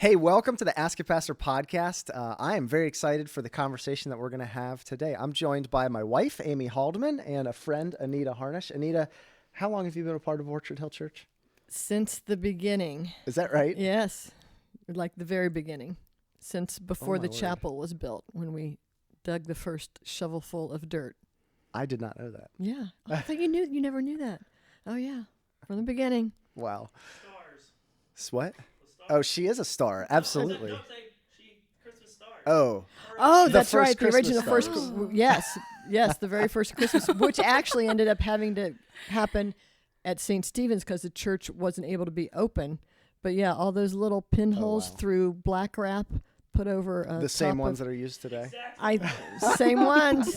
Hey, welcome to the Askapastor podcast. I am very excited for the conversation that we're going to have today. I'm joined by my wife, Amy Haldeman, and a friend, Anita Harnish. Anita, how long have you been a part of Orchard Hill Church? Since the beginning. Is that right? Yes, like the very beginning. Since before the word. chapel was built, when we dug the first shovelful of dirt. I did not know that. Yeah. I thought you never knew that. Oh, yeah. From the beginning. Wow. Stars. What? The Oh, she is a star. Absolutely. Don't say she Christmas stars. Oh, The that's first right. The Christmas original stars. Yes, the very first Christmas, which actually ended up having to happen at St. Stephen's because the church wasn't able to be open. But yeah, all those little pinholes through black wrap put over The same ones that are used today. Exactly. Same ones.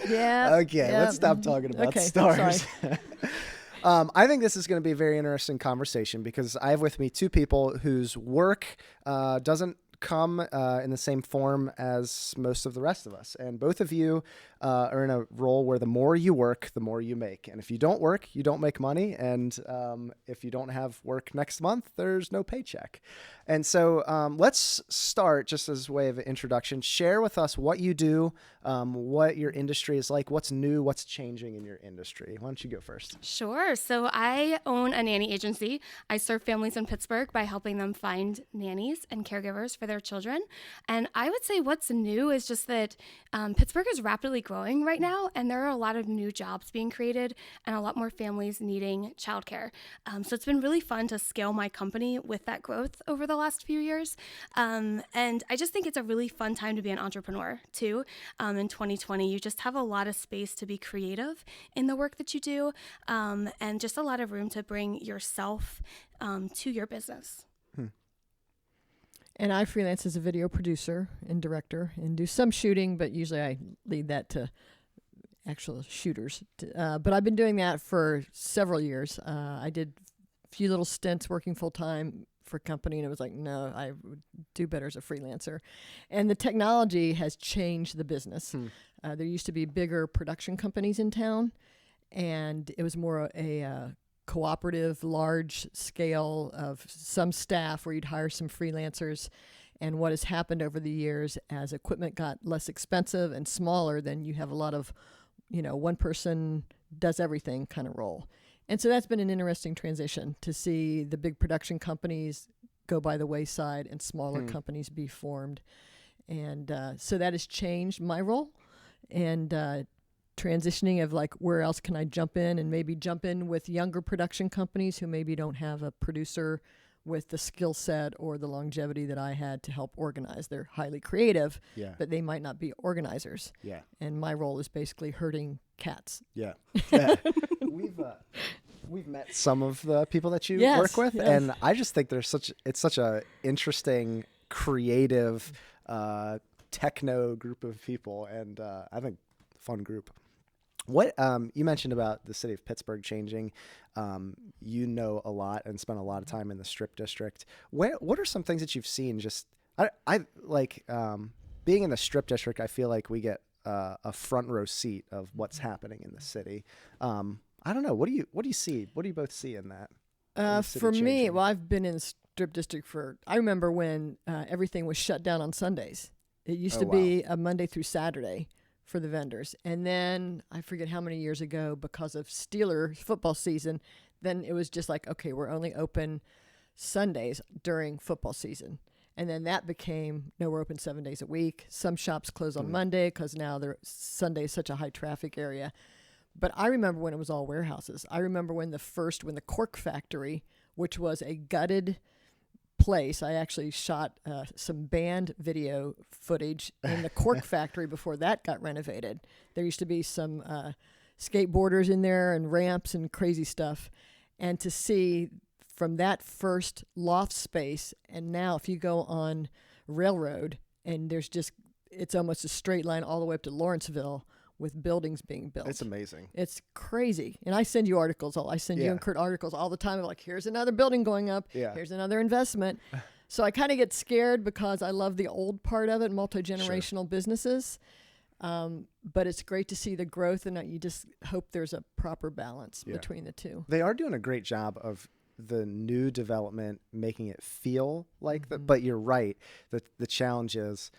Yeah. Okay, let's stop talking about stars. I think this is going to be a very interesting conversation because I have with me two people whose work doesn't come in the same form as most of the rest of us. And both of you are in a role where the more you work, the more you make. And if you don't work, you don't make money. And if you don't have work next month, there's no paycheck. And so let's start just as a way of an introduction. Share with us what you do, what your industry is like, what's new, what's changing in your industry. Why don't you go first? Sure. So I own a nanny agency. I serve families in Pittsburgh by helping them find nannies and caregivers for their children. And I would say what's new is just that Pittsburgh is rapidly growing right now, and there are a lot of new jobs being created and a lot more families needing childcare. So it's been really fun to scale my company with that growth over the last few years. And I just think it's a really fun time to be an entrepreneur too. In 2020, you just have a lot of space to be creative in the work that you do, and just a lot of room to bring yourself to your business. And I freelance as a video producer and director and do some shooting, but usually I lead that to actual shooters. But I've been doing that for several years. I did a few little stints working full time for a company, and it was like, no, I would do better as a freelancer. And the technology has changed the business. There used to be bigger production companies in town, and it was more a cooperative, large scale of some staff where you'd hire some freelancers. And what has happened over the years, as equipment got less expensive and smaller, then you have a lot of, one person does everything kind of role. And so that's been an interesting transition to see the big production companies go by the wayside and smaller companies be formed. And so that has changed my role. And transitioning of like, where else can I jump in, and maybe jump in with younger production companies who maybe don't have a producer with the skill set or the longevity that I had to help organize. They're highly creative, but they might not be organizers. Yeah. And my role is basically herding cats. Yeah. We've met some of the people that you work with, yes. and I just think it's such a interesting, creative, techno group of people, and I think fun group. What you mentioned about the city of Pittsburgh changing, you know a lot and spent a lot of time in the Strip District. What are some things that you've seen? Just I like being in the Strip District. I feel like we get a front row seat of what's happening in the city. I don't know. What do you see? What do you both see in that? For me, well, I've been in the Strip District I remember when everything was shut down on Sundays. It used to be a Monday through Saturday for the vendors. And then I forget how many years ago, because of Steelers football season, then it was just like, okay, we're only open Sundays during football season. And then that became, no, we're open 7 days a week. Some shops close on Monday because now Sunday is such a high traffic area. But I remember when it was all warehouses. I remember when the Cork Factory, which was a gutted place, I actually shot some band video footage in the Cork Factory before that got renovated. There used to be some skateboarders in there and ramps and crazy stuff. And to see from that first loft space, and now if you go on Railroad, and it's almost a straight line all the way up to Lawrenceville with buildings being built. It's amazing. It's crazy. And I send you articles. I send you and Kurt articles all the time. I'm like, here's another building going up. Yeah. Here's another investment. So I kind of get scared because I love the old part of it, multi-generational businesses. But it's great to see the growth, and you just hope there's a proper balance between the two. They are doing a great job of the new development, making it feel like that. But you're right. The challenge is,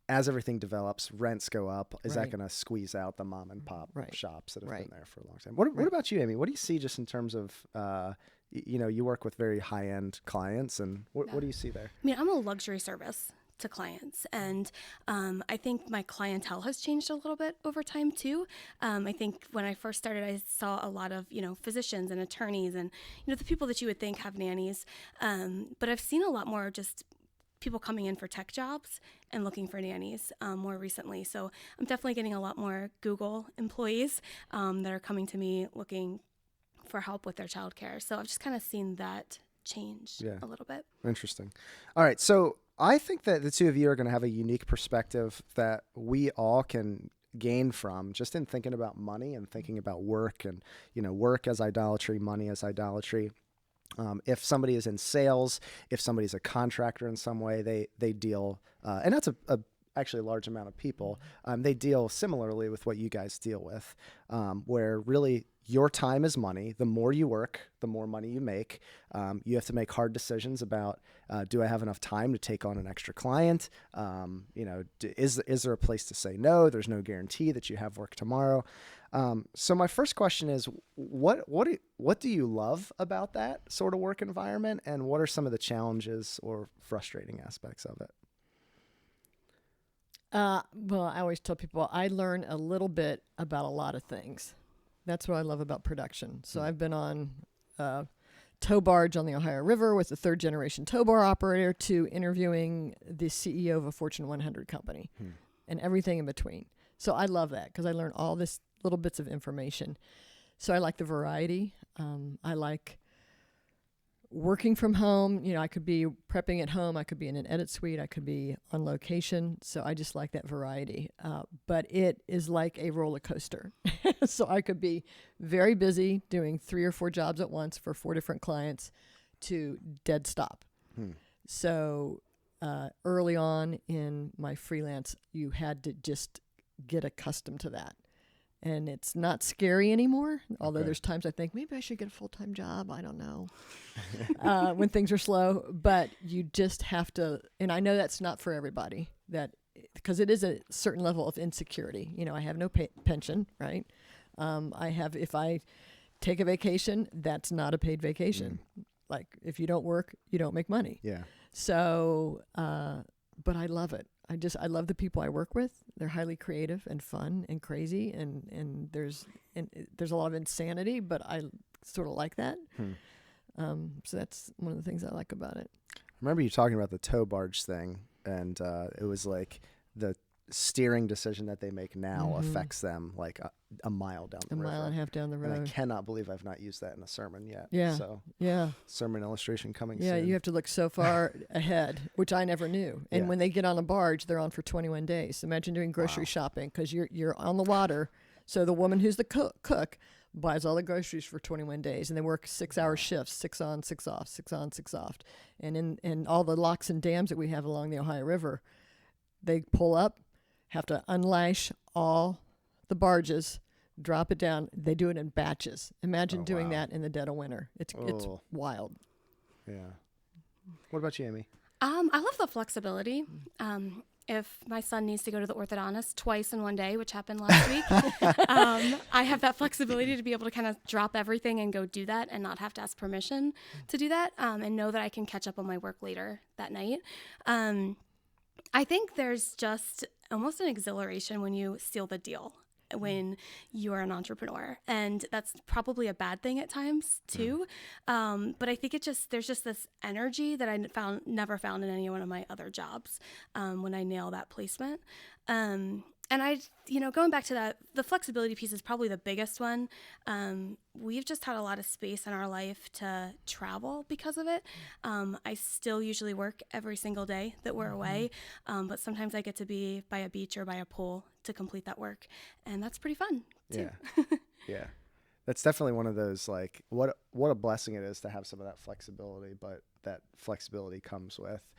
as everything develops, rents go up. Is that going to squeeze out the mom and pop shops that have been there for a long time? What about you, Amy? What do you see just in terms of, you work with very high-end clients, and what do you see there? I mean, I'm a luxury service to clients, and I think my clientele has changed a little bit over time too. I think when I first started, I saw a lot of physicians and attorneys and the people that you would think have nannies, but I've seen a lot more just people coming in for tech jobs and looking for nannies more recently. So I'm definitely getting a lot more Google employees that are coming to me looking for help with their childcare. So I've just kind of seen that change a little bit. Interesting. All right. So I think that the two of you are going to have a unique perspective that we all can gain from just in thinking about money and thinking about work and, work as idolatry, money as idolatry. If somebody is in sales, if somebody's a contractor in some way, they deal, and that's actually a large amount of people, they deal similarly with what you guys deal with, where really your time is money. The more you work, the more money you make. You have to make hard decisions about, do I have enough time to take on an extra client? Is there a place to say no? There's no guarantee that you have work tomorrow. So my first question is, what do you love about that sort of work environment, and what are some of the challenges or frustrating aspects of it? Well, I always tell people I learn a little bit about a lot of things. That's what I love about production. So I've been on a tow barge on the Ohio River with a third generation tow bar operator to interviewing the CEO of a Fortune 100 company and everything in between. So I love that because I learn all this little bits of information. So I like the variety. I like working from home. I could be prepping at home. I could be in an edit suite. I could be on location. So I just like that variety. But it is like a roller coaster. So I could be very busy doing 3 or 4 jobs at once for 4 different clients to dead stop. So early on in my freelance, you had to just get accustomed to that. And it's not scary anymore, although there's times I think maybe I should get a full-time job. I don't know, when things are slow. But you just have to, and I know that's not for everybody, because it is a certain level of insecurity. I have no pension, right? If I take a vacation, that's not a paid vacation. Like if you don't work, you don't make money. Yeah. So, but I love it. I love the people I work with. They're highly creative and fun and crazy, and there's a lot of insanity, but I sort of like that. So that's one of the things I like about it. I remember you talking about the tow barge thing, and it was like the steering decision that they make now affects them like a mile down the road. A mile and a half down the road. And I cannot believe I've not used that in a sermon yet. Yeah. So sermon illustration coming soon. Yeah, you have to look so far ahead, which I never knew. And when they get on a barge, they're on for 21 days. Imagine doing grocery shopping because you're on the water. So the woman who's the cook buys all the groceries for 21 days, and they work 6-hour shifts, 6 on, 6 off, 6 on, 6 off. And in all the locks and dams that we have along the Ohio River, they pull up, have to unlash all the barges, drop it down. They do it in batches. Imagine doing that in the dead of winter. It's wild. Yeah. What about you, Amy? I love the flexibility. If my son needs to go to the orthodontist twice in one day, which happened last week, I have that flexibility to be able to kind of drop everything and go do that and not have to ask permission to do that, and know that I can catch up on my work later that night. I think there's just almost an exhilaration when you seal the deal, when you are an entrepreneur, and that's probably a bad thing at times too. But I think there's just this energy that I never found in any one of my other jobs when I nail that placement. And going back to that, the flexibility piece is probably the biggest one. We've just had a lot of space in our life to travel because of it. I still usually work every single day that we're away, but sometimes I get to be by a beach or by a pool to complete that work, and that's pretty fun too. Yeah. That's definitely one of those, like, what a blessing it is to have some of that flexibility, but that flexibility comes with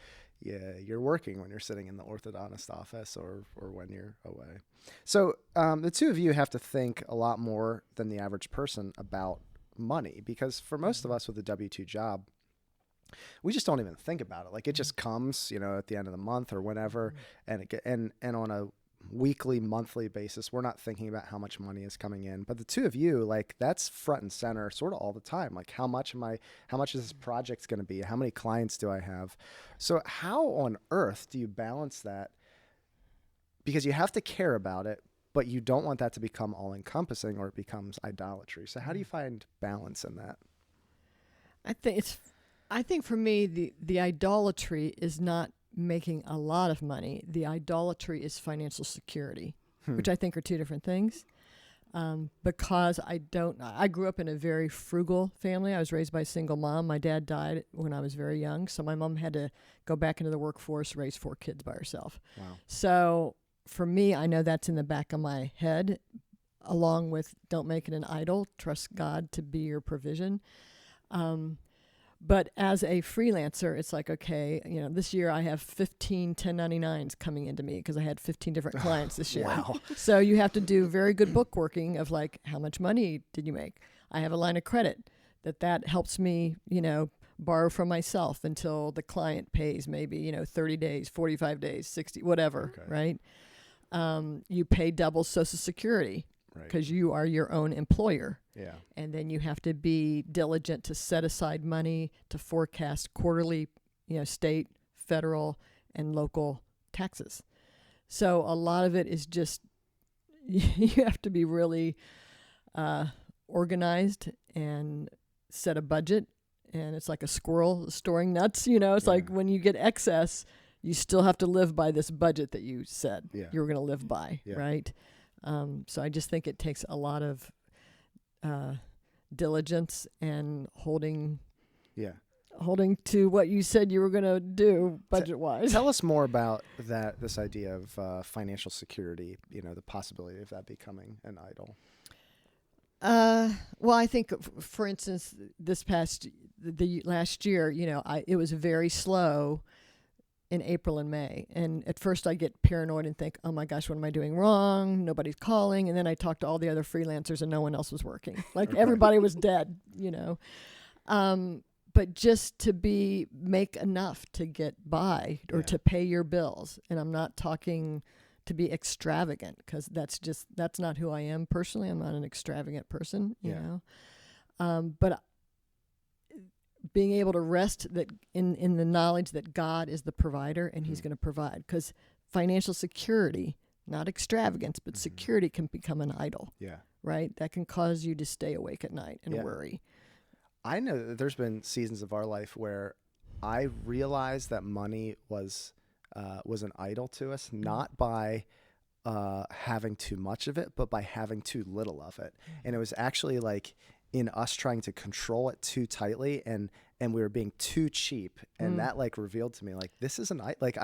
you're working when you're sitting in the orthodontist office or when you're away. So the two of you have to think a lot more than the average person about money, because for most of us with a W-2 job, we just don't even think about it. Like, it just comes, at the end of the month or whenever, and on a weekly, monthly basis, we're not thinking about how much money is coming in. But the two of you, like, that's front and center sort of all the time. Like, how much is this project going to be? How many clients do I have? So how on earth do you balance that? Because you have to care about it, but you don't want that to become all encompassing or it becomes idolatry. So how do you find balance in that? I think for me, the idolatry is not making a lot of money. The idolatry is financial security, which I think are two different things. Because I grew up in a very frugal family. I was raised by a single mom. My dad died when I was very young. So my mom had to go back into the workforce, raise 4 kids by herself. Wow. So for me, I know that's in the back of my head, along with don't make it an idol, trust God to be your provision. But as a freelancer, it's like, okay, this year I have 15 1099s coming into me because I had 15 different clients this year. Wow. So you have to do very good bookworking of like, how much money did you make? I have a line of credit that helps me, borrow from myself until the client pays maybe, 30 days, 45 days, 60, whatever, right? You pay double Social Security because you are your own employer. Yeah. And then you have to be diligent to set aside money to forecast quarterly, state, federal, and local taxes. So a lot of it is just, you have to be really organized and set a budget. And it's like a squirrel storing nuts, it's like when you get excess, you still have to live by this budget that you said you were going to live by, right? So I just think it takes a lot of diligence and holding to what you said you were going to do budget-wise. Tell us more about this idea of financial security, the possibility of that becoming an idol. Well, I think, for instance, the last year, it was very slow in April and May. And at first I get paranoid and think, oh my gosh, what am I doing wrong? Nobody's calling. And then I talked to all the other freelancers and no one else was working. Like everybody was dead, But just to make enough to get by or to pay your bills. And I'm not talking to be extravagant because that's not who I am personally. I'm not an extravagant person, you know. But being able to rest that in the knowledge that God is the provider and He's going to provide, because financial security, not extravagance, but security can become an idol. Yeah. Right? That can cause you to stay awake at night and worry. I know that there's been seasons of our life where I realized that money was an idol to us, not by having too much of it, but by having too little of it. And it was actually like in us trying to control it too tightly, and we were being too cheap. And that like revealed to me, like, this isn't like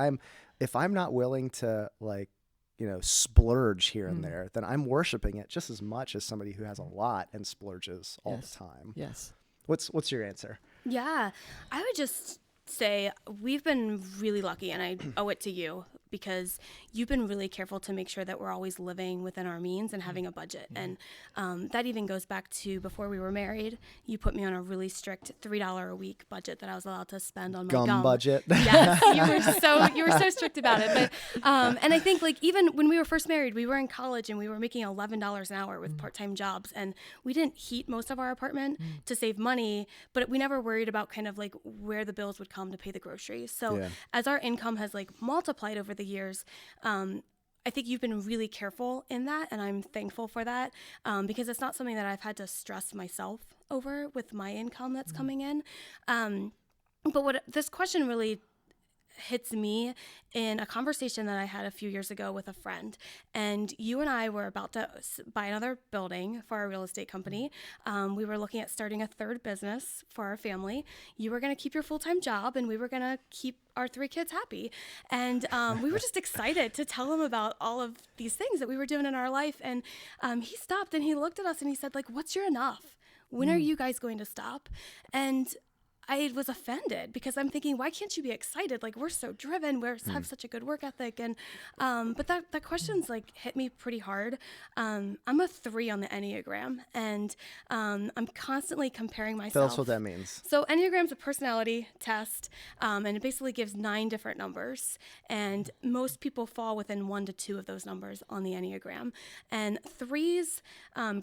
if I'm not willing to splurge here and there, then I'm worshiping it just as much as somebody who has a lot and splurges all the time. Yes. What's your answer? Yeah, I would just say we've been really lucky, and I owe it to you because you've been really careful to make sure that we're always living within our means and having a budget. And that even goes back to before we were married. You put me on a really strict $3 a week budget that I was allowed to spend on my gum budget. Yes, you were so strict about it. But and I think like even when we were first married, we were in college and we were making $11 an hour with part-time jobs, and we didn't heat most of our apartment to save money, but we never worried about kind of like where the bills would come to pay the groceries. So as our income has like multiplied over the years, I think you've been really careful in that, and I'm thankful for that, because it's not something that I've had to stress myself over with my income that's coming in. But what this question really hits me in a conversation that I had a few years ago with a friend, and you and I were about to buy another building for our real estate company. We were looking at starting a third business for our family. You were going to keep your full-time job, and we were going to keep our 3 kids happy. And we were just excited to tell him about all of these things that we were doing in our life. And he stopped and he looked at us and he said, like, what's your enough? When are you guys going to stop? And I was offended because I'm thinking, why can't you be excited? Like, we're so driven, we have such a good work ethic. And, but that question's like hit me pretty hard. I'm a 3 on the Enneagram, and I'm constantly comparing myself. Tell us what that means. So Enneagram's a personality test, and it basically gives 9 different numbers. And most people fall within 1 to 2 of those numbers on the Enneagram. And 3s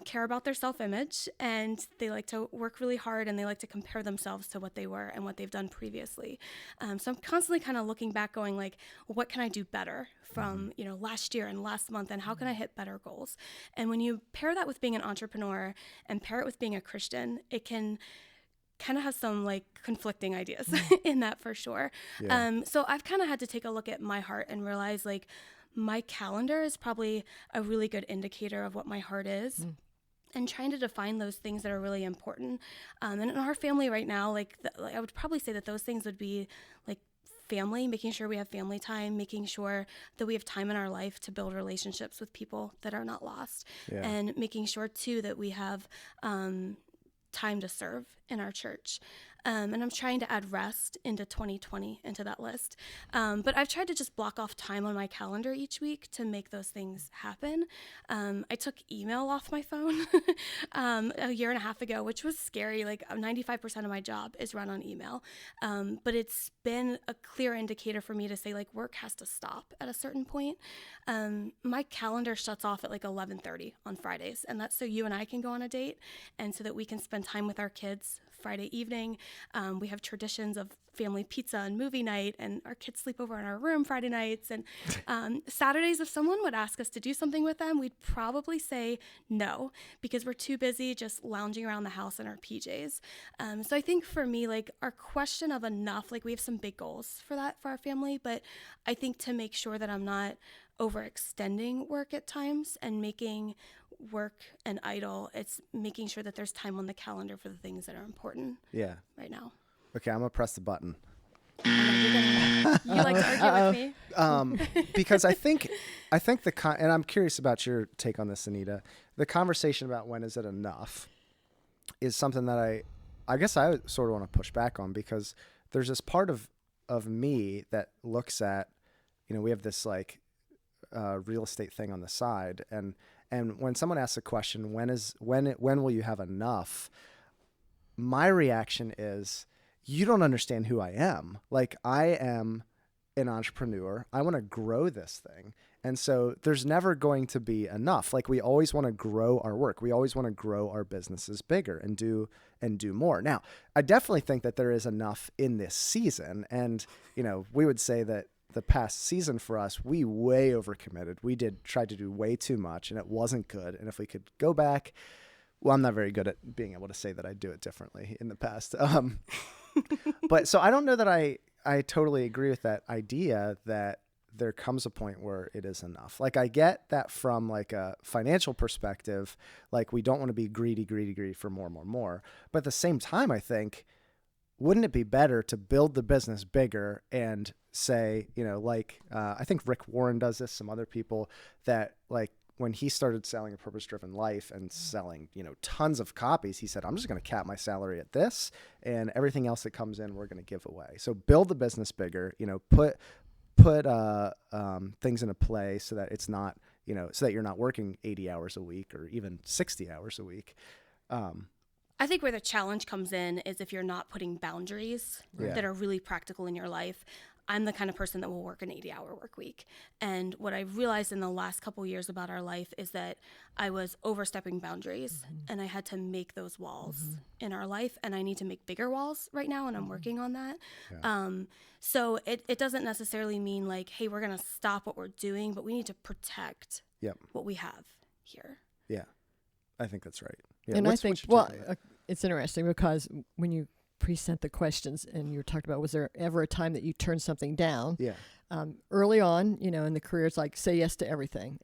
care about their self-image, and they like to work really hard, and they like to compare themselves to what they were and what they've done previously. So I'm constantly kind of looking back going like, what can I do better from, last year and last month, and how can I hit better goals? And when you pair that with being an entrepreneur and pair it with being a Christian, it can kind of have some like conflicting ideas in that for sure. Yeah. So I've kind of had to take a look at my heart and realize like my calendar is probably a really good indicator of what my heart is. And trying to define those things that are really important. And in our family right now, I would probably say that those things would be like family, making sure we have family time, making sure that we have time in our life to build relationships with people that are not lost, and making sure too that we have time to serve in our church. And I'm trying to add rest into 2020 into that list. But I've tried to just block off time on my calendar each week to make those things happen. I took email off my phone a year and a half ago, which was scary. Like 95% of my job is run on email. But it's been a clear indicator for me to say like work has to stop at a certain point. My calendar shuts off at like 11:30 on Fridays. And that's so you and I can go on a date and so that we can spend time with our kids Friday evening. We have traditions of family pizza and movie night, and our kids sleep over in our room Friday nights. And Saturdays, if someone would ask us to do something with them, we'd probably say no, because we're too busy just lounging around the house in our PJs. So I think for me, like our question of enough, like we have some big goals for that for our family, but I think to make sure that I'm not overextending work at times and making work an idol, it's making sure that there's time on the calendar for the things that are important right now. Okay, I'm gonna press the button. You like to argue with me? Because I think and I'm curious about your take on this, Anita. The conversation about when is it enough is something that I guess I would sort of want to push back on, because there's this part of me that looks at, we have this like real estate thing on the side, and when someone asks a question, when will you have enough? My reaction is, you don't understand who I am. Like, I am an entrepreneur. I want to grow this thing. And so there's never going to be enough. Like, we always want to grow our work. We always want to grow our businesses bigger and do more. Now, I definitely think that there is enough in this season. And, we would say that the past season for us, we way overcommitted. We tried to do way too much, and it wasn't good. And if we could go back, well, I'm not very good at being able to say that I do it differently in the past. But so I don't know that I totally agree with that idea that there comes a point where it is enough. Like, I get that from like a financial perspective, like we don't want to be greedy for more. But at the same time, I think, wouldn't it be better to build the business bigger and say, I think Rick Warren does this, some other people, that like when he started selling A Purpose-Driven Life and selling, tons of copies, he said, I'm just going to cap my salary at this, and everything else that comes in, we're going to give away. So build the business bigger, put things into play so that it's not, so that you're not working 80 hours a week or even 60 hours a week. I think where the challenge comes in is if you're not putting boundaries that are really practical in your life. I'm the kind of person that will work an 80-hour work week. And what I realized in the last couple of years about our life is that I was overstepping boundaries, and I had to make those walls in our life, and I need to make bigger walls right now, and I'm working on that. Yeah. So it doesn't necessarily mean like, hey, we're going to stop what we're doing, but we need to protect what we have here. Yeah, I think that's right. Yeah. And I think, it's interesting because when you present the questions and you talked about, was there ever a time that you turned something down? Yeah. Early on, in the career, it's like, say yes to everything.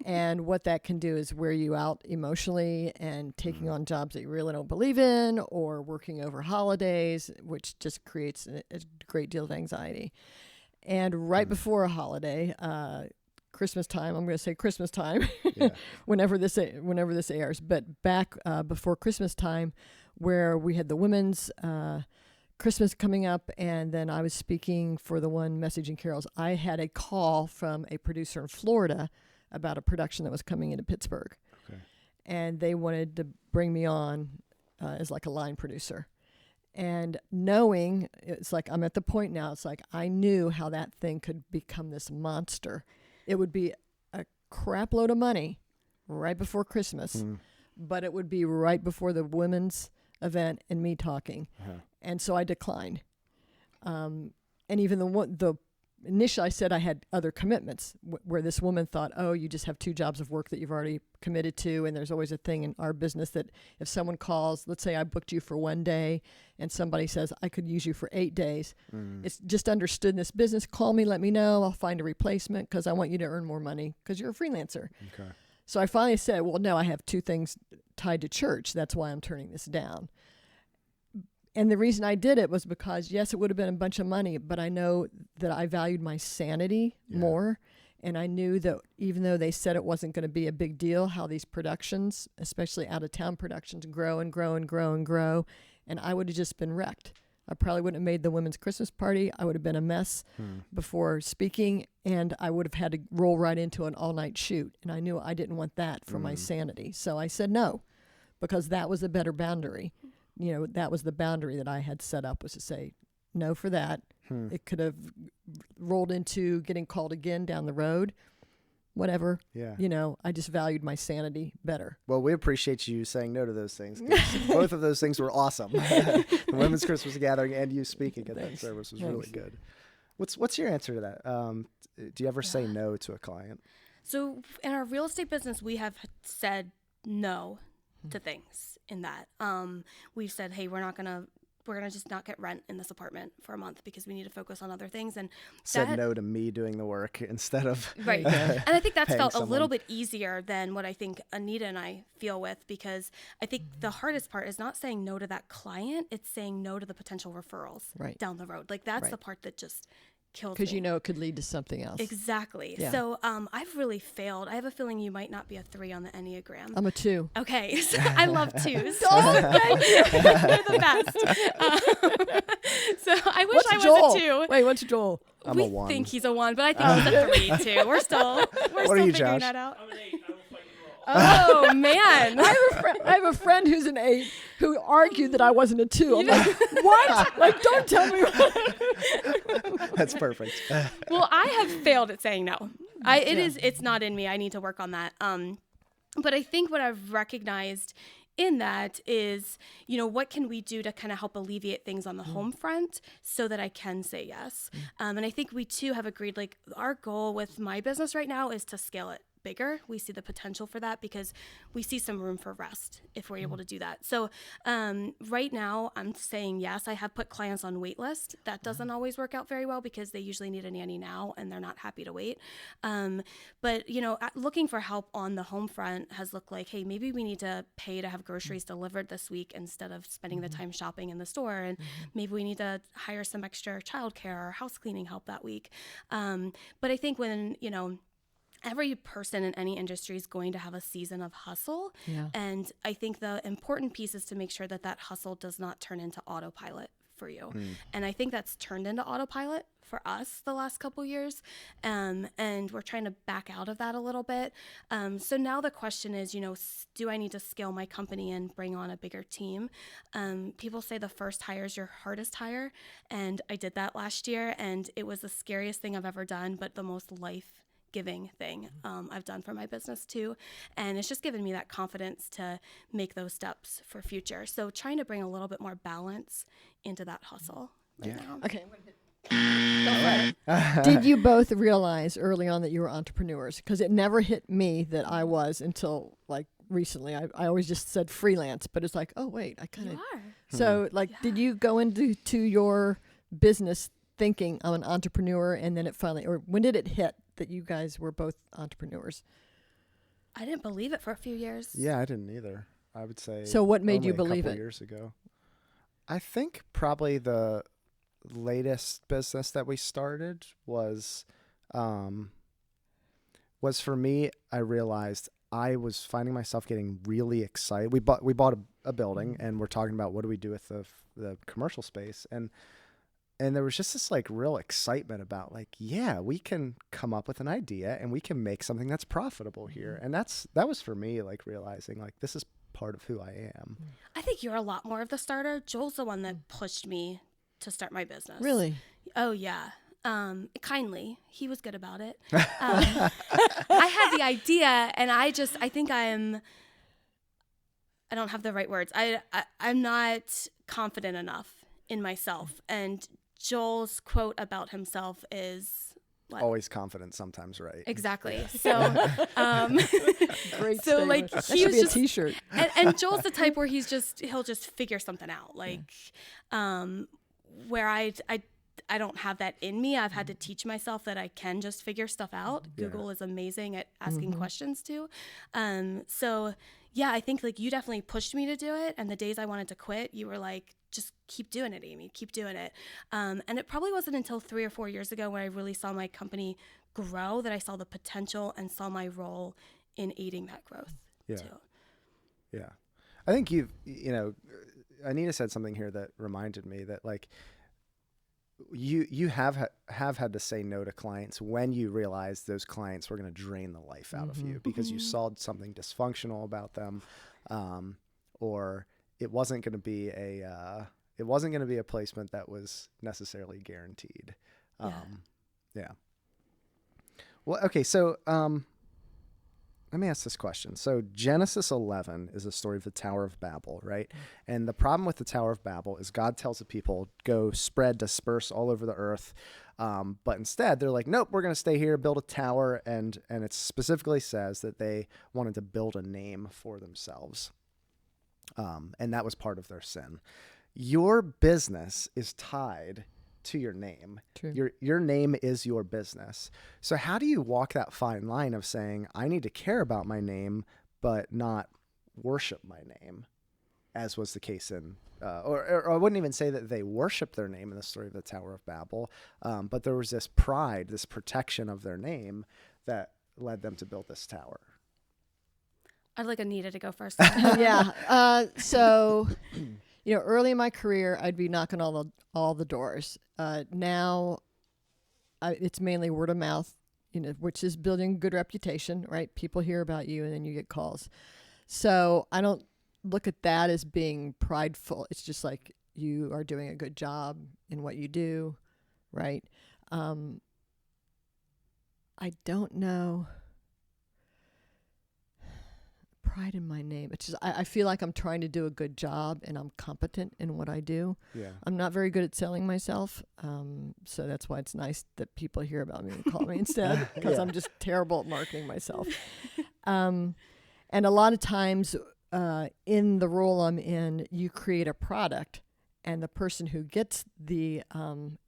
And what that can do is wear you out emotionally and taking on jobs that you really don't believe in, or working over holidays, which just creates a great deal of anxiety. And right before a holiday, Christmas time, I'm going to say Christmas time, whenever this airs. But back before Christmas time, where we had the women's Christmas coming up, and then I was speaking for the one Messaging Carols. I had a call from a producer in Florida about a production that was coming into Pittsburgh. Okay. And they wanted to bring me on as like a line producer. And knowing, it's like I'm at the point now, it's like I knew how that thing could become this monster. It would be a crap load of money right before Christmas, but it would be right before the women's event and me talking. And so I declined. And even the initially I said I had other commitments where this woman thought, oh, you just have 2 jobs of work that you've already committed to. And there's always a thing in our business that if someone calls, let's say I booked you for 1 day and somebody says I could use you for 8 days. It's just understood in this business. Call me, let me know. I'll find a replacement because I want you to earn more money because you're a freelancer. Okay. So I finally said, well, no, I have 2 things tied to church. That's why I'm turning this down. And the reason I did it was because, yes, it would have been a bunch of money, but I know that I valued my sanity more. And I knew that even though they said it wasn't going to be a big deal, how these productions, especially out-of-town productions, grow and grow and grow and grow. And I would have just been wrecked. I probably wouldn't have made the women's Christmas party. I would have been a mess before speaking, and I would have had to roll right into an all-night shoot. And I knew I didn't want that for my sanity. So I said no, because that was a better boundary. You know, that was the boundary that I had set up, was to say no for that. It could have rolled into getting called again down the road, whatever. Yeah. You know, I just valued my sanity better. Well, we appreciate you saying no to those things. Both of those things were awesome. The Women's Christmas Gathering and you speaking at that service was really good. What's your answer to that? Do you ever say no to a client? So in our real estate business, we have said no to things in that. We've said, hey, we're gonna just not get rent in this apartment for a month because we need to focus on other things. And said no to me doing the work instead of right. And I think that's felt someone. a little bit easier than what I think Anita and I feel with, because I think the hardest part is not saying no to that client, it's saying no to the potential referrals down the road. Like that's the part that just kills me. Because you know it could lead to something else. Exactly. Yeah. So I've really failed. I have a feeling you might not be a 3 on the Enneagram. I'm a 2. Okay. So I love 2s. Oh, thank you. They're the best. So I wish I was Joel? a 2. Wait, what's Joel? I'm we a 1. think he's a 1, but I think he's a 3 too. We're still you, figuring Josh? that out. I'm an 8. I will fight you all. Oh man. I have a friend who's an 8 who argued that I wasn't a 2. I'm like, what? Like, don't tell me. That's perfect. Well, I have failed at saying no. It's not in me. I need to work on that. But I think what I've recognized in that is, you know, what can we do to kind of help alleviate things on the home front so that I can say yes? And I think we too have agreed, like, our goal with my business right now is to scale it bigger. We see the potential for that because we see some room for rest if we're able to do that. So right now I'm saying yes. I have put clients on wait list. That doesn't always work out very well because they usually need a nanny now and they're not happy to wait. But you know, looking for help on the home front has looked like, hey, maybe we need to pay to have groceries delivered this week instead of spending the time shopping in the store. And maybe we need to hire some extra childcare or house cleaning help that week. But I think when, you know, every person in any industry is going to have a season of hustle. Yeah. And I think the important piece is to make sure that that hustle does not turn into autopilot for you. And I think that's turned into autopilot for us the last couple years. And we're trying to back out of that a little bit. So now the question is, you know, do I need to scale my company and bring on a bigger team? People say the first hire is your hardest hire. And I did that last year and it was the scariest thing I've ever done, but the most life-giving thing I've done for my business too. And it's just given me that confidence to make those steps for future. So trying to bring a little bit more balance into that hustle right now. Okay. Did you both realize early on that you were entrepreneurs? Because it never hit me that I was until like recently. I always just said freelance, but it's like, oh wait, I kind of. So like, did you go into your business thinking I'm an entrepreneur, and then it finally, or when did it hit that you guys were both entrepreneurs? I didn't believe it for a few years. Yeah, I didn't either. I would say. So what made only you believe a couple it? Years ago, I think probably the latest business that we started was for me. I realized I was finding myself getting really excited. We bought a building, and we're talking about what do we do with the commercial space, and there was just this like real excitement about like, yeah, we can come up with an idea and we can make something that's profitable here. And that was for me, like realizing like this is part of who I am. I think you're a lot more of the starter. Joel's the one that pushed me to start my business. Really? Oh yeah. Kindly. He was good about it. I had the idea, and I think I don't have the right words. I'm not confident enough in myself. And Joel's quote about himself is what? Always confident, sometimes right. Exactly. So, Great so statement. like That he should was be just a T-shirt. and Joel's the type where he'll just figure something out. Like, where I don't have that in me. I've had to teach myself that I can just figure stuff out. Yeah. Google is amazing at asking questions too. So yeah, I think like you definitely pushed me to do it. And the days I wanted to quit, you were like, just keep doing it, Amy, keep doing it. And it probably wasn't until 3 or 4 years ago when I really saw my company grow that I saw the potential and saw my role in aiding that growth too. Yeah. I think you know, Anita said something here that reminded me that like, you have had to say no to clients when you realized those clients were going to drain the life out of you because you saw something dysfunctional about them, or it wasn't going to be a placement that was necessarily guaranteed. Yeah. Well, okay, so let me ask this question. So Genesis 11 is a story of the Tower of Babel, right? And the problem with the Tower of Babel is God tells the people, go spread, disperse all over the earth. But instead, they're like, nope, we're going to stay here, build a tower. And it specifically says that they wanted to build a name for themselves. And that was part of their sin. Your business is tied to your name. True. Your name is your business. So how do you walk that fine line of saying, I need to care about my name, but not worship my name, as was the case in, or I wouldn't even say that they worshiped their name in the story of the Tower of Babel, but there was this pride, this protection of their name that led them to build this tower. I'd like Anita to go first. Yeah. So, you know, early in my career, I'd be knocking all the doors. Now, it's mainly word of mouth, you know, which is building good reputation, right? People hear about you, and then you get calls. So I don't look at that as being prideful. It's just like you are doing a good job in what you do, right? I don't know. Pride in my name. It's just I feel like I'm trying to do a good job and I'm competent in what I do. Yeah. I'm not very good at selling myself, so that's why it's nice that people hear about me and call me instead, because I'm just terrible at marketing myself. And a lot of times in the role I'm in, you create a product, and the person who gets the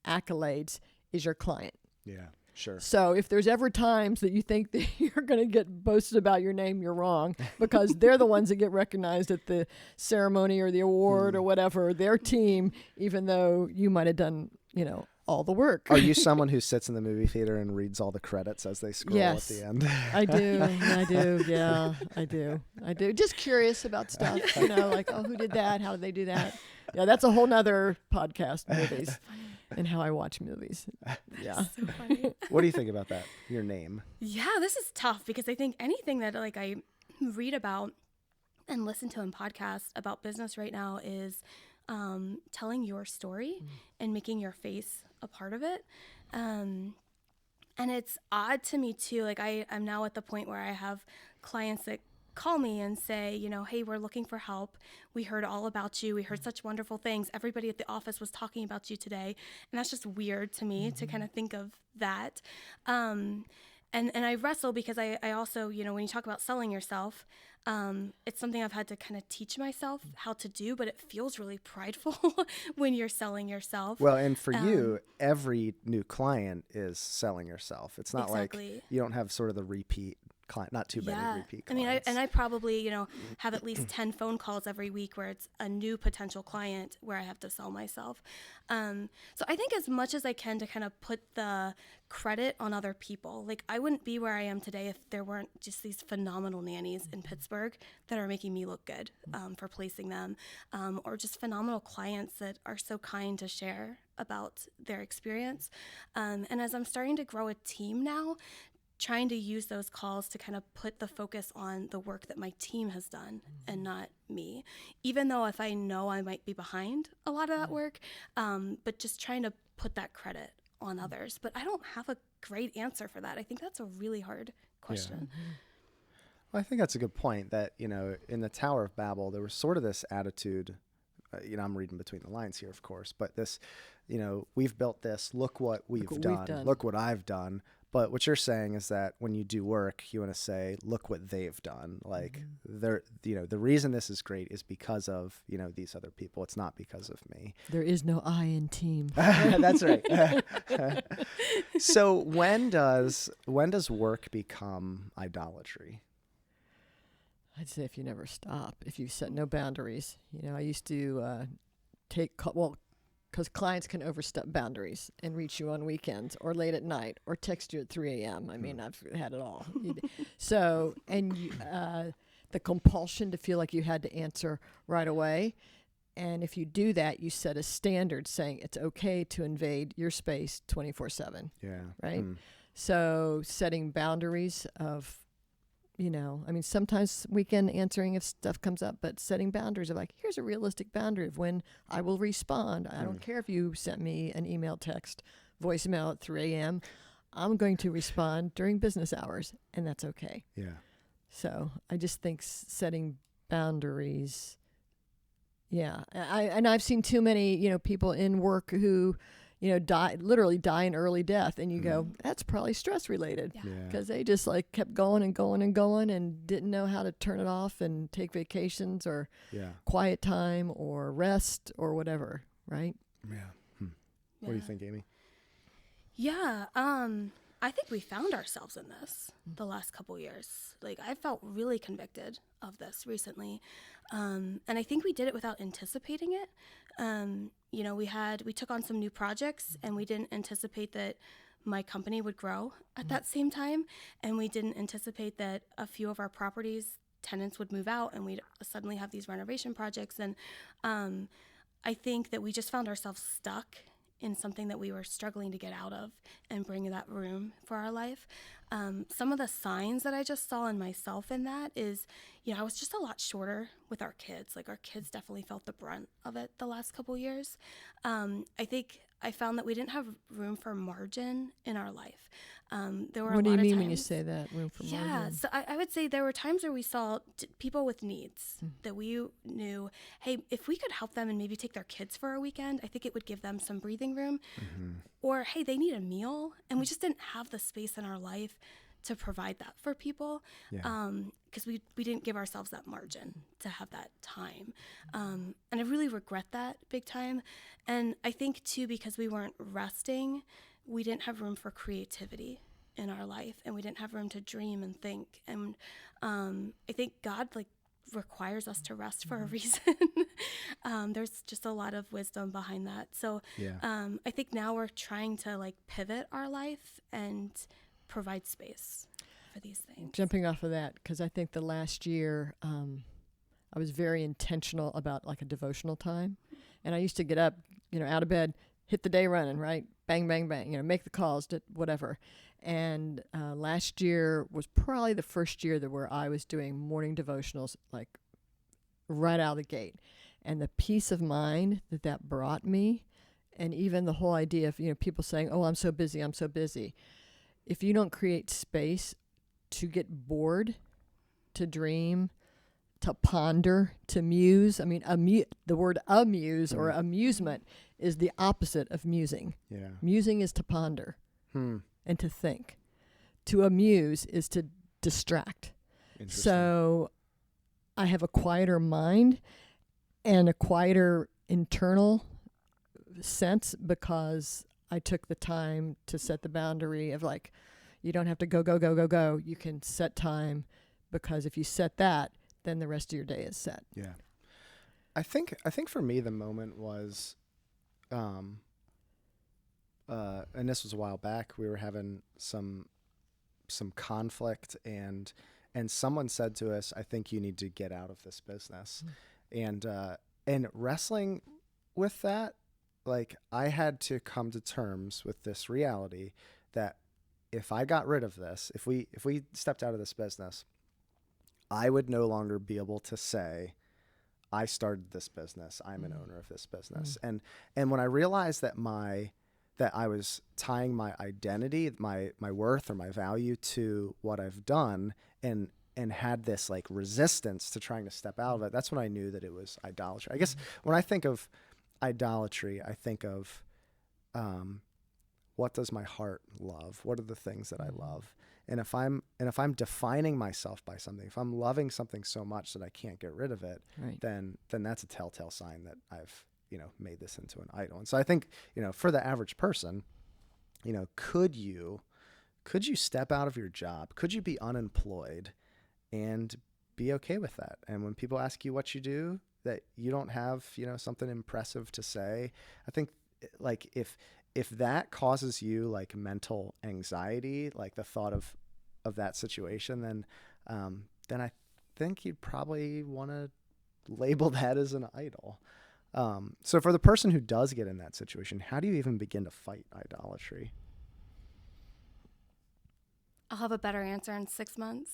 accolades is your client. Yeah. Sure. So if there's ever times that you think that you're going to get boasted about your name, you're wrong, because they're the ones that get recognized at the ceremony or the award or whatever, their team, even though you might have done, you know, all the work. Are you someone who sits in the movie theater and reads all the credits as they scroll at the end? I do. Yeah, I do. Just curious about stuff, you know, like, oh, who did that? How did they do that? Yeah, that's a whole nother podcast, movies. And how I watch movies. Yeah. So funny. What do you think about that? Your name? Yeah, this is tough because I think anything that like I read about and listen to in podcasts about business right now is telling your story and making your face a part of it. And it's odd to me too. Like I'm now at the point where I have clients that call me and say, you know, hey, we're looking for help. We heard all about you. We heard such wonderful things. Everybody at the office was talking about you today. And that's just weird to me to kind of think of that. And I wrestle because I also, you know, when you talk about selling yourself, it's something I've had to kind of teach myself how to do, but it feels really prideful when you're selling yourself. Well, and for you, every new client is selling yourself. It's not like you don't have sort of the repeat not too many repeat I mean, clients. I probably, have at least 10 phone calls every week where it's a new potential client where I have to sell myself. So I think as much as I can to kind of put the credit on other people. Like, I wouldn't be where I am today if there weren't just these phenomenal nannies in Pittsburgh that are making me look good for placing them, or just phenomenal clients that are so kind to share about their experience. And as I'm starting to grow a team now, trying to use those calls to kind of put the focus on the work that my team has done and not me, even though if I know I might be behind a lot of that work, but just trying to put that credit on others. But I don't have a great answer for that. I think that's a really hard question. Yeah. Well, I think that's a good point that, in the Tower of Babel, there was sort of this attitude, I'm reading between the lines here, of course, but this, we've built this, look what we've done, look what I've done. But what you're saying is that when you do work, you want to say, look what they've done. Like, they're, the reason this is great is because of, these other people. It's not because of me. There is no I in team. That's right. So when does work become idolatry? I'd say if you never stop, if you set no boundaries. I used to because clients can overstep boundaries and reach you on weekends or late at night or text you at 3 a.m. I mean, I've had it all. So, and the compulsion to feel like you had to answer right away. And if you do that, you set a standard saying it's okay to invade your space 24/7. Yeah. Right? So setting boundaries of, sometimes weekend answering if stuff comes up, but setting boundaries of like, here's a realistic boundary of when I will respond. I don't care if you sent me an email, text, voicemail at 3 a.m. I'm going to respond during business hours, and that's okay. Yeah. So I just think setting boundaries. Yeah. I've seen too many, people in work who, literally die an early death. And you go, that's probably stress related because they just kept going and going and going and didn't know how to turn it off and take vacations or quiet time or rest or whatever. Right. Yeah. What do you think, Amy? Yeah. I think we found ourselves in this the last couple years. Like, I felt really convicted of this recently. And I think we did it without anticipating it. We took on some new projects and we didn't anticipate that my company would grow at that same time. And we didn't anticipate that a few of our properties, tenants would move out and we'd suddenly have these renovation projects. And I think that we just found ourselves stuck in something that we were struggling to get out of and bring that room for our life. Some of the signs that I just saw in myself in that is, I was just a lot shorter with our kids. Like, our kids definitely felt the brunt of it the last couple years. I think I found that we didn't have room for margin in our life. There were what a lot do you mean of when you say that, room for margin? Yeah, so I would say there were times where we saw people with needs that we knew, hey, if we could help them and maybe take their kids for a weekend, I think it would give them some breathing room. Or, hey, they need a meal, and we just didn't have the space in our life to provide that for people because we didn't give ourselves that margin to have that time. And I really regret that big time. And I think, too, because we weren't resting, we didn't have room for creativity in our life, and we didn't have room to dream and think. And I think God requires us to rest for a reason. There's just a lot of wisdom behind that. So I think now we're trying to pivot our life and provide space for these things. Jumping off of that, because I think the last year I was very intentional about a devotional time. And I used to get up, out of bed, hit the day running, right? Bang, bang, bang, make the calls, whatever. And last year was probably the first year where I was doing morning devotionals right out of the gate. And the peace of mind that brought me, and even the whole idea of, people saying, oh, I'm so busy. If you don't create space to get bored, to dream, to ponder, to muse. I mean, the word amuse or amusement is the opposite of musing. Yeah. Musing is to ponder and to think. To amuse is to distract. So I have a quieter mind and a quieter internal sense because I took the time to set the boundary of You don't have to go, go, go, go, go. You can set time, because if you set that, then the rest of your day is set. Yeah. I think for me, the moment was, and this was a while back, we were having some conflict, and someone said to us, I think you need to get out of this business. And wrestling with that, like, I had to come to terms with this reality that if I got rid of this, if we stepped out of this business, I would no longer be able to say, I started this business, I'm an owner of this business. And when I realized that I was tying my identity, my worth or my value to what I've done, and had this like resistance to trying to step out of it, that's when I knew that it was idolatry. I guess when I think of idolatry, I think of what does my heart love? What are the things that I love? And if I'm defining myself by something, if I'm loving something so much that I can't get rid of it, Right. then that's a telltale sign that I've, made this into an idol. And so I think, for the average person, could you step out of your job? Could you be unemployed and be okay with that? And when people ask you what you do, that you don't have, something impressive to say, I think like if that causes you like mental anxiety, like the thought of that situation, then I think you'd probably want to label that as an idol. So for the person who does get in that situation, how do you even begin to fight idolatry? I'll have a better answer in 6 months.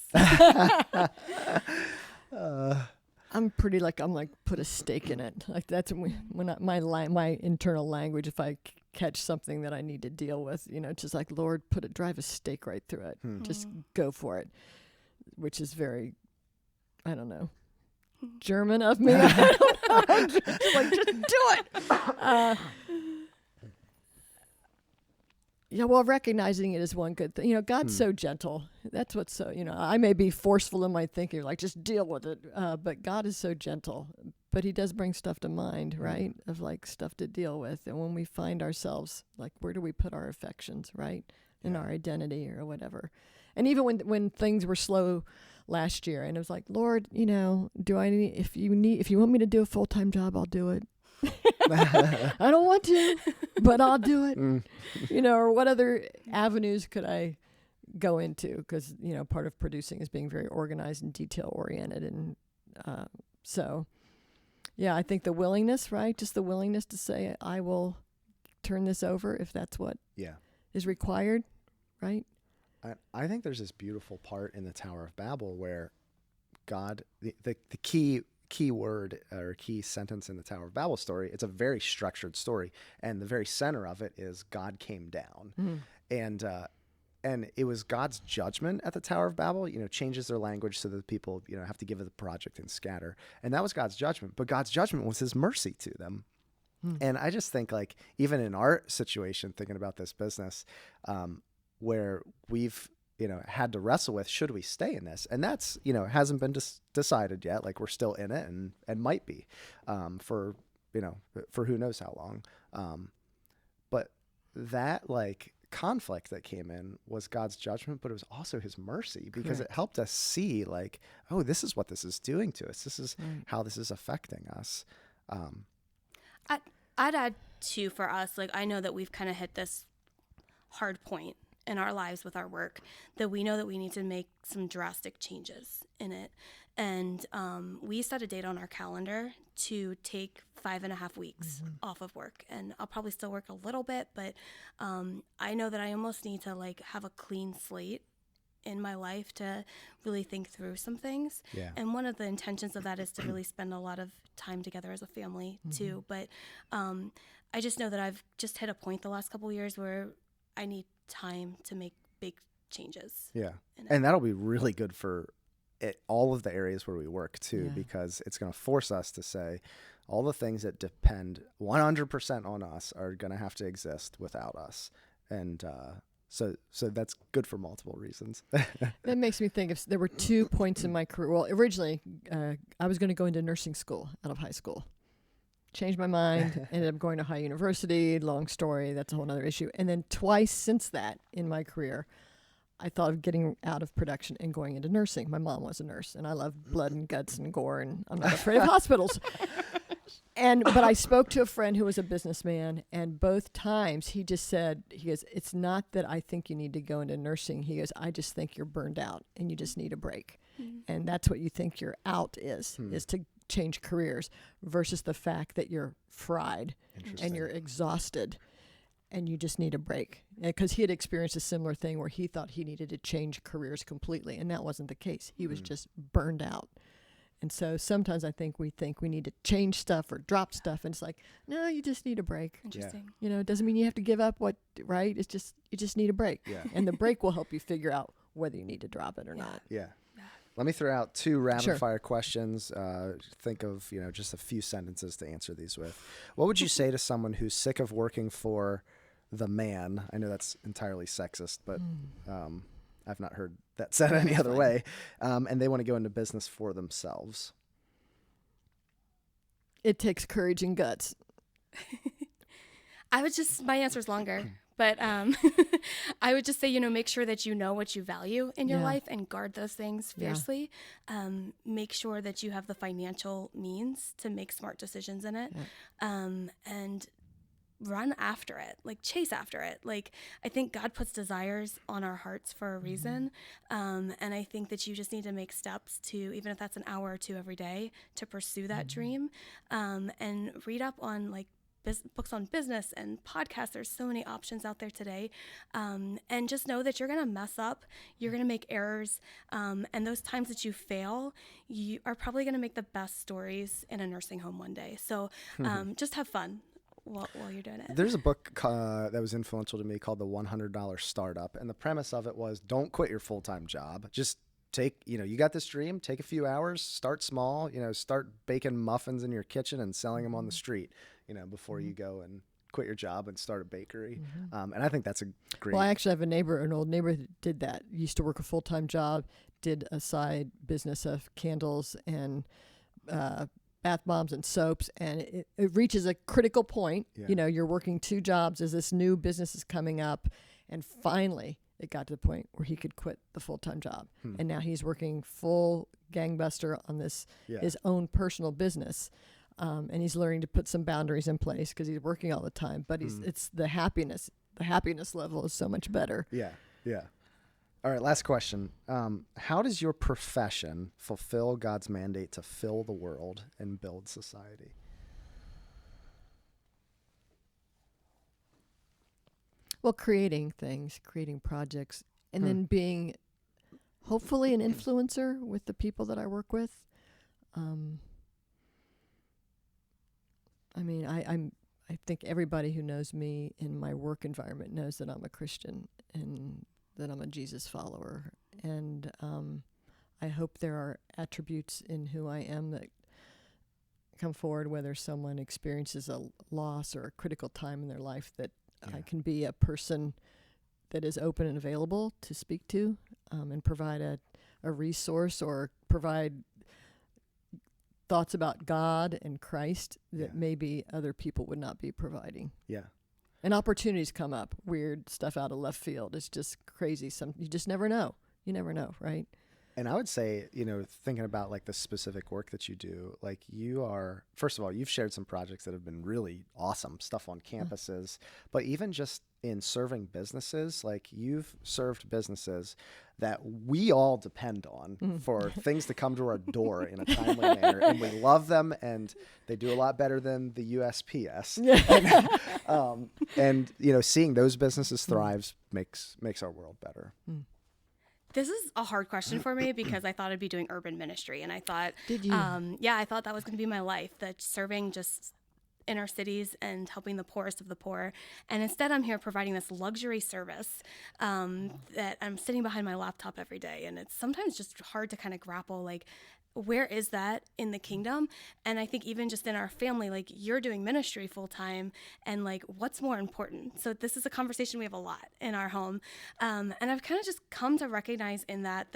I'm pretty I'm like put a stake in it. Like that's my internal language. If I catch something that I need to deal with, just like, Lord, drive a stake right through it. Just go for it, which is very, I don't know, German of me. I don't know. Just do it. Yeah, well, recognizing it is one good thing. God's so gentle. That's what's so, I may be forceful in my thinking, like, just deal with it. But God is so gentle. But he does bring stuff to mind, right? Of like stuff to deal with. And when we find ourselves, like, where do we put our affections, right? In our identity or whatever. And even when things were slow last year, and it was like, Lord, do I need, if you want me to do a full-time job, I'll do it. I don't want to, but I'll do it. Or what other avenues could I go into? Because, part of producing is being very organized and detail oriented. And so, yeah, I think the willingness, right? Just the willingness to say, I will turn this over if that's what is required, right? I think there's this beautiful part in the Tower of Babel where God, the key word or key sentence in the Tower of Babel story, it's a very structured story, and the very center of it is God came down. And it was God's judgment at the Tower of Babel, changes their language so that people, have to give it the project and scatter. And that was God's judgment, but God's judgment was his mercy to them. And I just think, like, even in our situation, thinking about this business, where we've, had to wrestle with, should we stay in this? And that's, hasn't been decided yet. Like, we're still in it and might be, for who knows how long. But that, like, conflict that came in was God's judgment, but it was also his mercy, because it helped us see, like, oh, this is what this is doing to us. This is how this is affecting us. I'd add too, for us, like, I know that we've kind of hit this hard point in our lives with our work, that we know that we need to make some drastic changes in it. And we set a date on our calendar to take 5.5 weeks off of work. And I'll probably still work a little bit, but I know that I almost need to, like, have a clean slate in my life to really think through some things. Yeah. And one of the intentions of that is to really spend a lot of time together as a family too. But I just know that I've just hit a point the last couple of years where I need time to make big changes. Yeah. And that'll be really good for all of the areas where we work too, because it's going to force us to say all the things that depend 100% on us are going to have to exist without us. And so that's good for multiple reasons. That makes me think, if there were 2 points in my career. Well, originally I was going to go into nursing school out of high school. Changed my mind, ended up going to High University. Long story, that's a whole other issue. And then twice since that in my career, I thought of getting out of production and going into nursing. My mom was a nurse, and I love blood and guts and gore, and I'm not afraid of hospitals. But I spoke to a friend who was a businessman, and both times he just said, he goes, it's not that I think you need to go into nursing. He goes, I just think you're burned out and you just need a break. And that's what you think your out is to change careers versus the fact that you're fried and you're exhausted and you just need a break. Because he had experienced a similar thing where he thought he needed to change careers completely, and that wasn't the case. He was just burned out. And so sometimes I think we need to change stuff or drop stuff, and it's like, no, you just need a break. Interesting. You know, it doesn't mean you have to give up right? It's just, you just need a break. Yeah. And the break will help you figure out whether you need to drop it or not. Yeah. Let me throw out 2 rapid fire questions. Think of, just a few sentences to answer these with. What would you say to someone who's sick of working for the man? I know that's entirely sexist, but I've not heard that said any other way. And they want to go into business for themselves. It takes courage and guts. My answer's longer, but I would just say, make sure that you know what you value in your life and guard those things fiercely. Make sure that you have the financial means to make smart decisions in it. And run after it, chase after it. I think God puts desires on our hearts for a reason. And I think that you just need to make steps to, even if that's an hour or 2 every day, to pursue that dream. And read up on books on business and podcasts. There's so many options out there today. And just know that you're going to mess up. You're going to make errors. And those times that you fail, you are probably going to make the best stories in a nursing home one day. So just have fun while you're doing it. There's a book that was influential to me called The $100 Startup. And the premise of it was, don't quit your full-time job. Just take, you got this dream, take a few hours, start small, start baking muffins in your kitchen and selling them on the street, before you go and quit your job and start a bakery. And I think that's a great... Well, I actually have an old neighbor who did that. He used to work a full-time job, did a side business of candles and bath bombs and soaps, and it reaches a critical point. You're working 2 jobs as this new business is coming up, and finally it got to the point where he could quit the full-time job. And now he's working full gangbuster on this his own personal business. And he's learning to put some boundaries in place because he's working all the time, but it's the happiness level is so much better. Yeah. All right, last question. How does your profession fulfill God's mandate to fill the world and build society? Well, creating things, creating projects, and then being hopefully an influencer with the people that I work with. I think everybody who knows me in my work environment knows that I'm a Christian and that I'm a Jesus follower. And I hope there are attributes in who I am that come forward, whether someone experiences a loss or a critical time in their life, that I can be a person that is open and available to speak to, and provide a resource or provide thoughts about God and Christ that maybe other people would not be providing. Yeah. And opportunities come up, weird stuff out of left field. It's just crazy. You just never know. You never know, right? And I would say, thinking about the specific work that you do, you are, first of all, you've shared some projects that have been really awesome, stuff on campuses, but even just in serving businesses, you've served businesses that we all depend on for things to come to our door in a timely manner. And we love them, and they do a lot better than the USPS. And seeing those businesses thrive makes our world better. This is a hard question for me because I thought I'd be doing urban ministry, and I thought, did you? I thought that was going to be my life, that serving just inner cities and helping the poorest of the poor. And instead, I'm here providing this luxury service that I'm sitting behind my laptop every day, and it's sometimes just hard to kind of grapple, where is that in the kingdom? And I think even just in our family, you're doing ministry full time, and what's more important? So this is a conversation we have a lot in our home. And I've kind of just come to recognize in that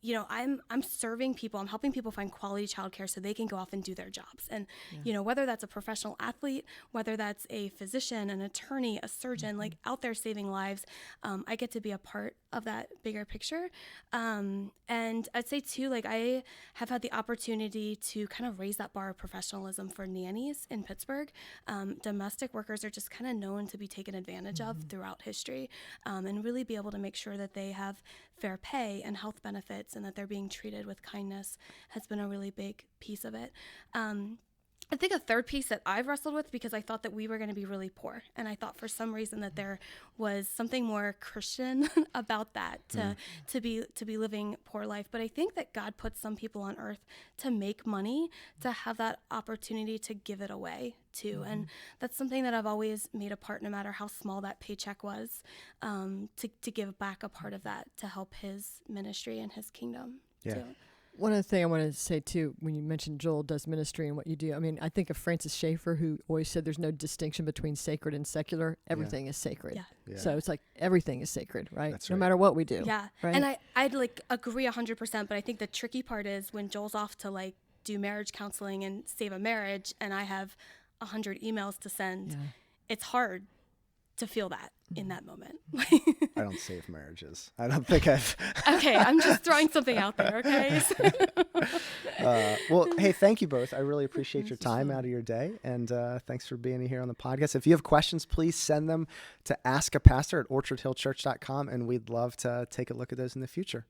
you know, I'm serving people, I'm helping people find quality childcare so they can go off and do their jobs. And, you know, whether that's a professional athlete, whether that's a physician, an attorney, a surgeon, like out there saving lives, I get to be a part of that bigger picture. And I'd say too, like I have had the opportunity to kind of raise that bar of professionalism for nannies in Pittsburgh. Domestic workers are just kind of known to be taken advantage of throughout history, and really be able to make sure that they have fair pay and health benefits and that they're being treated with kindness has been a really big piece of it. I think a third piece that I've wrestled with, because I thought that we were going to be really poor, and I thought for some reason that there was something more Christian about that, to be living poor life. But I think that God put some people on earth to make money, to have that opportunity to give it away too. And that's something that I've always made a part, no matter how small that paycheck was, to give back a part of that to help his ministry and his kingdom too. One other thing I wanted to say too, when you mentioned Joel does ministry and what you do, I mean, I think of Francis Schaeffer, who always said there's no distinction between sacred and secular. Everything is sacred. Yeah. So it's like everything is sacred, right? That's no right. matter what we do. Yeah. Right? And I'd like agree 100%, but I think the tricky part is when Joel's off to like do marriage counseling and save a marriage, and I have 100 emails to send, it's hard to feel that in that moment. I don't save marriages. I don't think I've... Okay, I'm just throwing something out there, okay? Well, hey, thank you both. I really appreciate your time out of your day, and thanks for being here on the podcast. If you have questions, please send them to askapastor at orchardhillchurch.com, and we'd love to take a look at those in the future.